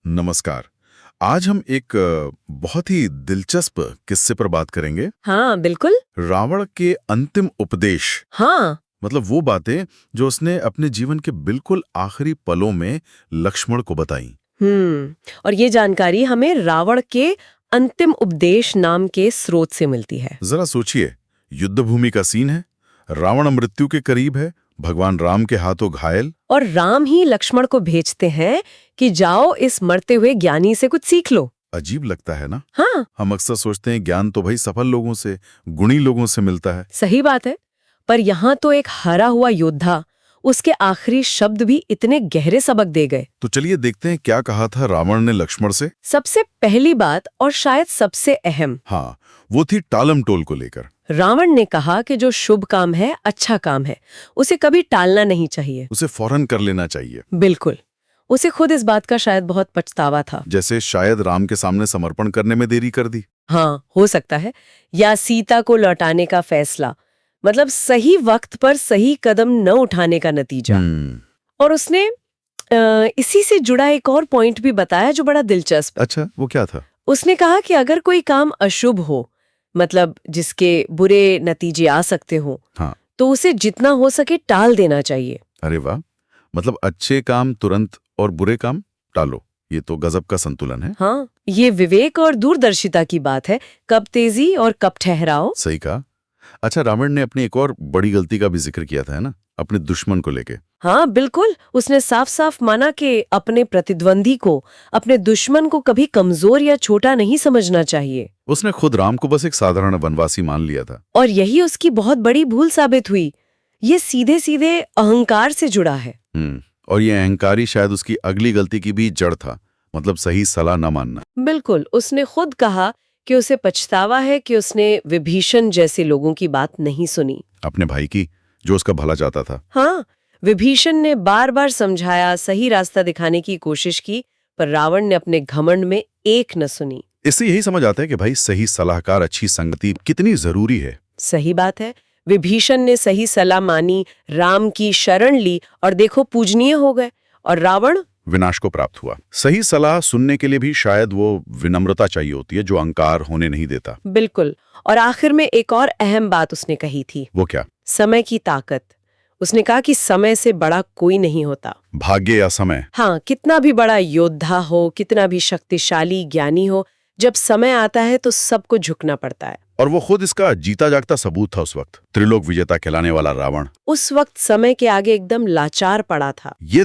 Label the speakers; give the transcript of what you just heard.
Speaker 1: नमस्कार। आज हम एक बहुत ही दिलचस्प किस्से पर बात करेंगे।
Speaker 2: हाँ बिल्कुल।
Speaker 1: रावण के अंतिम उपदेश,
Speaker 2: हाँ।
Speaker 1: मतलब वो बातें जो उसने अपने जीवन के बिल्कुल आखिरी पलों में लक्ष्मण को बताई।
Speaker 2: और ये जानकारी हमें रावण के अंतिम उपदेश नाम के स्रोत से मिलती है।
Speaker 1: जरा सोचिए, युद्ध भूमि का सीन है, रावण मृत्यु के करीब है, भगवान राम के हाथों घायल,
Speaker 2: और राम ही लक्ष्मण को भेजते हैं कि जाओ इस मरते हुए ज्ञानी से कुछ सीख लो।
Speaker 1: अजीब लगता है ना?
Speaker 2: हाँ
Speaker 1: हम अक्सर सोचते हैं ज्ञान तो भाई सफल लोगों से, गुणी लोगों से मिलता है।
Speaker 2: सही बात है, पर यहाँ तो एक हारा हुआ योद्धा, उसके आखिरी शब्द भी इतने गहरे सबक दे गए।
Speaker 1: तो चलिए देखते हैं क्या कहा था रावण ने लक्ष्मण से।
Speaker 2: सबसे पहली बात और शायद सबसे अहम,
Speaker 1: हाँ, वो थी टालम टोल को लेकर।
Speaker 2: रावण ने कहा कि जो शुभ काम है, अच्छा काम है, उसे कभी टालना नहीं चाहिए।
Speaker 1: उसे फौरन कर लेना चाहिए।
Speaker 2: बिल्कुल। उसे खुद इस बात का शायद बहुत पछतावा था।
Speaker 1: जैसे शायद राम के सामने समर्पण करने में देरी कर दी।
Speaker 2: हाँ, हो सकता है। या सीता को लौटाने का फैसला, मतलब सही वक्त पर सही कदम न उठाने का नतीजा। और उसने इसी से जुड़ा एक और पॉइंट भी बताया जो बड़ा दिलचस्प।
Speaker 1: अच्छा, वो क्या था?
Speaker 2: उसने कहा कि अगर कोई काम अशुभ हो, मतलब जिसके बुरे नतीजे आ सकते हो,
Speaker 1: हाँ।
Speaker 2: तो उसे जितना हो सके टाल देना चाहिए।
Speaker 1: अरे वाह, मतलब अच्छे काम तुरंत और बुरे काम टालो, ये तो गजब का संतुलन है।
Speaker 2: हाँ, ये विवेक और दूरदर्शिता की बात है, कब तेजी और कब ठहराओ।
Speaker 1: सही कहा। अच्छा, रावण ने अपनी एक और बड़ी गलती का भी जिक्र किया था, है ना? अपने दुश्मन को लेके।
Speaker 2: हाँ बिल्कुल, उसने साफ साफ माना कि अपने प्रतिद्वंदी को, अपने दुश्मन को कभी कमजोर या छोटा नहीं समझना चाहिए।
Speaker 1: उसने खुद राम को बस एक साधारण वनवासी मान लिया था।
Speaker 2: और यही उसकी बहुत बड़ी भूल साबित हुई। ये सीधे सीधे अहंकार से जुड़ा है।
Speaker 1: और ये अहंकारी शायद उसकी अगली गलती की भी जड़ था, मतलब सही सलाह न मानना।
Speaker 2: बिल्कुल, उसने खुद कहा कि उसे पछतावा है कि उसने विभीषण जैसे लोगों की बात नहीं सुनी।
Speaker 1: अपने भाई की, जो उसका भला चाहता था।
Speaker 2: हाँ, विभीषण ने बार बार समझाया, सही रास्ता दिखाने की कोशिश की, पर रावण ने अपने घमंड में एक न सुनी।
Speaker 1: इससे यही समझ आता है कि भाई सही सलाहकार, अच्छी संगति कितनी जरूरी है।
Speaker 2: सही बात है। विभीषण ने सही सलाह मानी, राम की शरण ली और देखो पूजनीय हो गए, और रावण
Speaker 1: विनाश को प्राप्त हुआ। सही सलाह सुनने के लिए भी शायद वो विनम्रता चाहिए होती है, जो अहंकार होने नहीं देता।
Speaker 2: बिल्कुल। और आखिर में एक और अहम बात उसने कही थी।
Speaker 1: वो क्या?
Speaker 2: समय की ताकत। उसने कहा कि समय से बड़ा कोई नहीं होता।
Speaker 1: भाग्य या समय?
Speaker 2: हाँ, कितना भी बड़ा योद्धा हो, कितना भी शक्तिशाली ज्ञानी हो, जब समय आता है तो सबको झुकना पड़ता है।
Speaker 1: और वो खुद इसका जीता जागता सबूत था उस वक्त। त्रिलोक विजेता कहलाने वाला रावण
Speaker 2: उस वक्त समय के आगे एकदम लाचार पड़ा था।
Speaker 1: ये